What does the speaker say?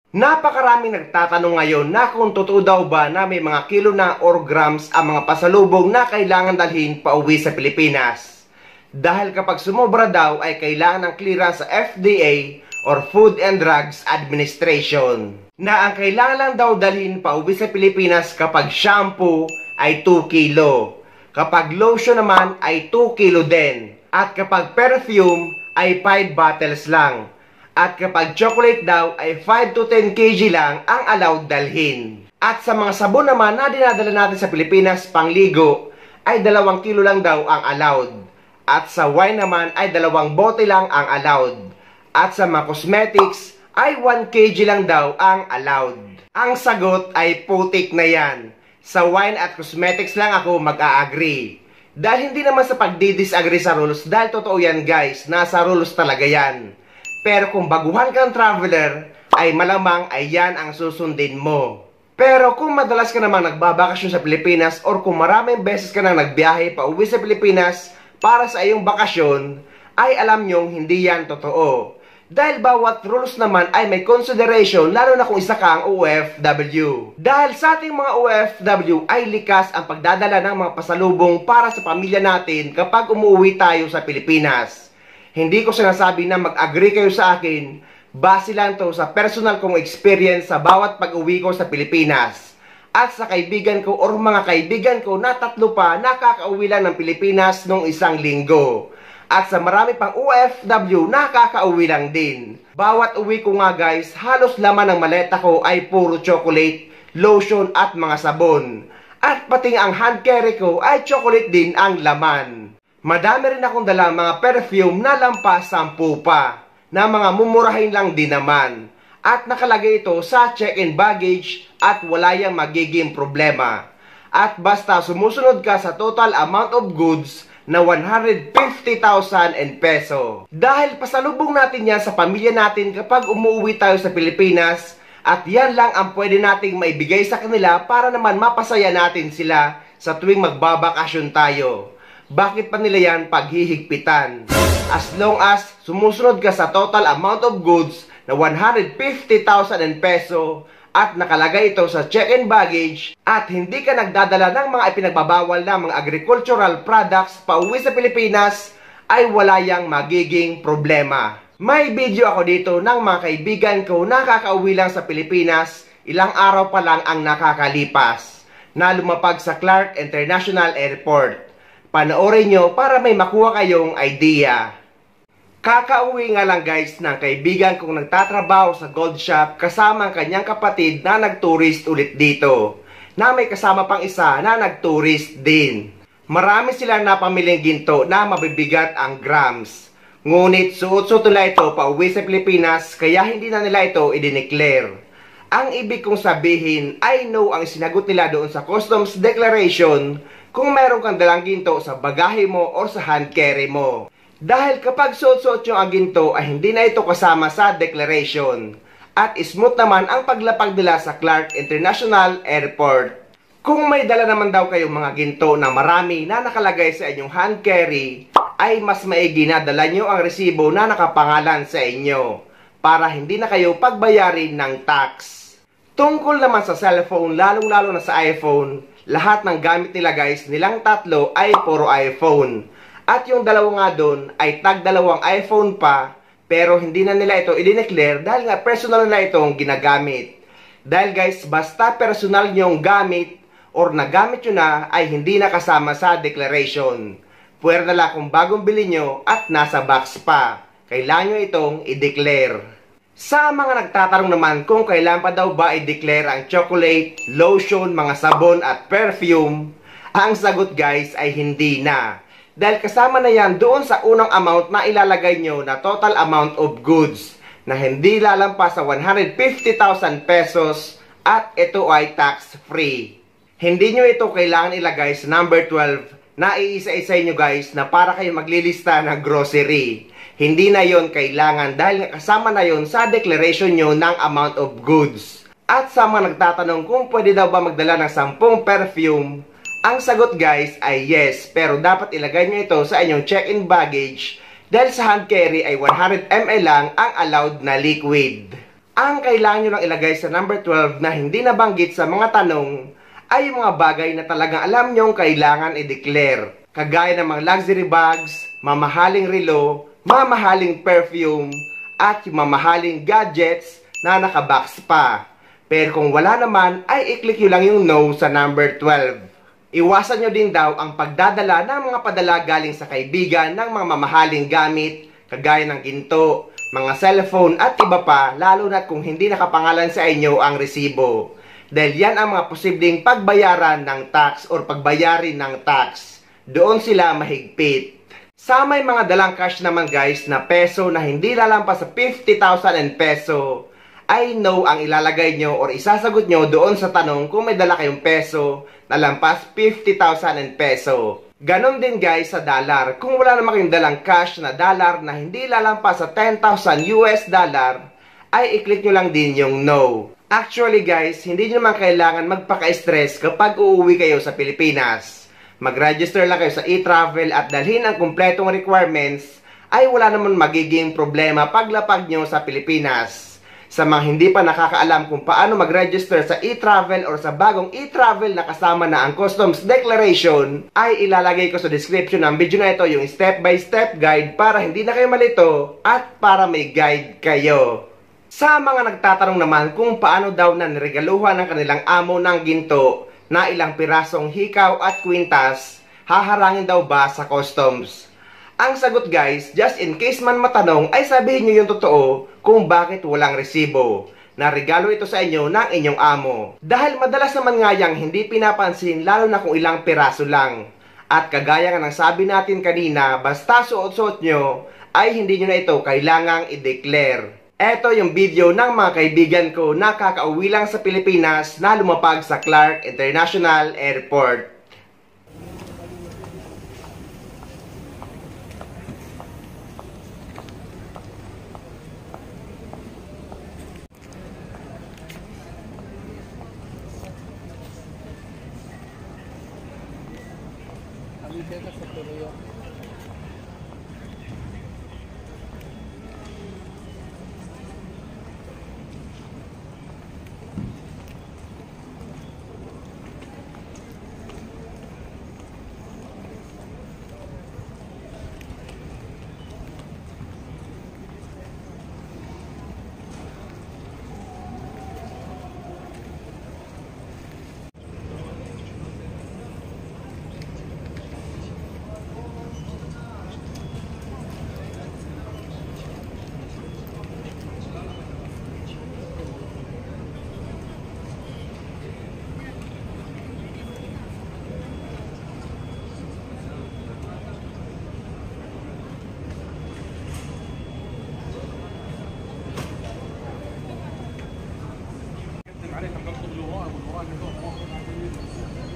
Napakaraming nagtatanong ngayon na kung totoo daw ba na may mga kilo na or grams ang mga pasalubong na kailangan dalhin pauwi sa Pilipinas. Dahil kapag sumobra daw ay kailangan ng clearance sa FDA or Food and Drugs Administration. Na ang kailangan lang daw dalhin pauwi sa Pilipinas kapag shampoo ay 2 kilo. Kapag lotion naman ay 2 kilo din. At kapag perfume ay 5 bottles lang. At kapag chocolate daw ay 5 to 10 kg lang ang allowed dalhin. At sa mga sabon naman na dinadala natin sa Pilipinas pangligo ay 2 kilo lang daw ang allowed. At sa wine naman ay 2 bote lang ang allowed. At sa mga cosmetics ay 1 kg lang daw ang allowed. Ang sagot ay putik na yan. Sa wine at cosmetics lang ako mag-a-agree. Dahil hindi naman sa pagdi-disagree sa rules, dahil totoo yan guys, nasa rules talaga yan. Pero kung baguhan kang traveler, ay malamang ay yan ang susundin mo. Pero kung madalas ka namang nagbabakasyon sa Pilipinas or kung maraming beses ka nang nagbiyahe pa uwi sa Pilipinas para sa iyong bakasyon, ay alam nyong hindi yan totoo. Dahil bawat rules naman ay may consideration lalo na kung isa kang OFW. Dahil sa ating mga OFW ay likas ang pagdadala ng mga pasalubong para sa pamilya natin kapag umuwi tayo sa Pilipinas. Hindi ko sinasabi na mag-agree kayo sa akin, base lang to sa personal kong experience sa bawat pag-uwi ko sa Pilipinas. At sa kaibigan ko or mga kaibigan ko na 3 pa nakakauwi lang ng Pilipinas nung 1 linggo. At sa marami pang OFW nakakauwi lang din. Bawat uwi ko nga guys, halos laman ng maleta ko ay puro chocolate, lotion at mga sabon. At pati ang hand carry ko ay chocolate din ang laman. Madami rin akong dalang mga perfume na lampas 10 pa, na mga mumurahin lang din naman. At nakalagay ito sa check-in baggage at wala yang magiging problema. At basta sumusunod ka sa total amount of goods na 150,000 peso. Dahil pasalubong natin yan sa pamilya natin kapag umuwi tayo sa Pilipinas, at yan lang ang pwede nating maibigay sa kanila para naman mapasaya natin sila sa tuwing magbabakasyon tayo. Bakit pa nila yan paghihigpitan? As long as sumusunod ka sa total amount of goods na 150,000 peso at nakalagay ito sa check-in baggage at hindi ka nagdadala ng mga ipinagbabawal na mga agricultural products pauwi sa Pilipinas, ay wala yang magiging problema. May video ako dito ng mga kaibigan ko na kakauwi lang sa Pilipinas, ilang araw pa lang ang nakakalipas, na lumapag sa Clark International Airport. Panoorin nyo para may makuha kayong idea. Kakauwi nga lang guys ng kaibigan kong nagtatrabaho sa gold shop kasama ang kanyang kapatid na nagtourist ulit dito, na may kasama pang isa na nagtourist din. Marami silang napamiling ginto na mabibigat ang grams. Ngunit suot-suot nila ito pauwi sa Pilipinas kaya hindi na nila ito i-declare. Ang ibig kong sabihin ay no ang sinagot nila doon sa customs declaration kung meron kang dalang ginto sa bagahe mo o sa hand carry mo. Dahil kapag suot-suot yung ginto ay hindi na ito kasama sa declaration. At smooth naman ang paglapag nila sa Clark International Airport. Kung may dala naman daw kayong mga ginto na marami na nakalagay sa inyong hand carry, ay mas maigi na dala nyo ang resibo na nakapangalan sa inyo para hindi na kayo pagbayarin ng tax. Tungkol naman sa cellphone, lalong-lalo na sa iPhone, lahat ng gamit nila guys, nilang 3 ay puro iPhone. At yung 2 nga doon ay tag-2 iPhone pa, pero hindi na nila ito i-declare dahil nga personal na itong ginagamit. Dahil guys, basta personal nyong gamit or nagamit nyo na ay hindi na kasama sa declaration. Pwede na lang kung bagong bili nyo at nasa box pa. Kailangan nyo itong i-declare. Sa mga nagtatanong naman kung kailan pa daw ba i-declare ang chocolate, lotion, mga sabon at perfume, ang sagot guys ay hindi na. Dahil kasama na yan doon sa unang amount na ilalagay nyo na total amount of goods na hindi lalampas sa 150,000 pesos at ito ay tax-free. Hindi nyo ito kailangan ilagay sa number 12 na iisa-isa nyo guys na para kayo maglilista ng grocery. Hindi na yon kailangan dahil kasama na yon sa declaration nyo ng amount of goods. At sa mga nagtatanong kung pwede daw ba magdala ng 10 perfume, ang sagot guys ay yes, pero dapat ilagay nyo ito sa inyong check-in baggage dahil sa hand carry ay 100 ml lang ang allowed na liquid. Ang kailangan nyo lang ilagay sa number 12 na hindi nabanggit sa mga tanong ay yung mga bagay na talagang alam nyong kailangan i-declare. Kagaya ng mga luxury bags, mamahaling relo, mamahaling perfume, at yung mamahaling gadgets na nakabox pa. Pero kung wala naman, ay i-click nyo lang yung no sa number 12. Iwasan nyo din daw ang pagdadala ng mga padala galing sa kaibigan ng mga mamahaling gamit, kagaya ng ginto, mga cellphone at iba pa, lalo na kung hindi nakapangalan sa inyo ang resibo. Dahil yan ang mga posibleng pagbayaran ng tax or pagbayarin ng tax. Doon sila mahigpit. Sa may mga dalang cash naman guys na peso na hindi lalampas sa 50,000 and peso, ay no ang ilalagay nyo or isasagot nyo doon sa tanong kung may dala kayong peso na lampas 50,000 and peso. Ganon din guys sa dollar. Kung wala naman kayong dalang cash na dollar na hindi lalampas sa 10,000 US dollar, ay i-click nyo lang din yung no. Actually guys, hindi nyo naman kailangan magpaka-stress kapag uuwi kayo sa Pilipinas. Mag-register lang kayo sa e-travel at dalhin ang kumpletong requirements, ay wala naman magiging problema paglapag nyo sa Pilipinas. Sa mga hindi pa nakakaalam kung paano mag-register sa e-travel or sa bagong e-travel na kasama na ang customs declaration, ay ilalagay ko sa description ng video na ito yung step-by-step guide para hindi na kayo malito at para may guide kayo. Sa mga nagtatanong naman kung paano daw na niregaluhan ng kanilang amo ng ginto na ilang pirasong hikaw at kwintas, haharangin daw ba sa customs? Ang sagot guys, just in case man matanong, ay sabihin nyo yung totoo kung bakit walang resibo. Na regalo ito sa inyo ng inyong amo. Dahil madalas naman nga yang hindi pinapansin lalo na kung ilang piraso lang. At kagaya nga ng sabi natin kanina, basta suot-suot nyo, ay hindi nyo na ito kailangang i-declare. Ito yung video ng mga kaibigan ko na kakauwi lang sa Pilipinas na lumapag sa Clark International Airport. عليك بنطلب اللغة واللغة اللي هو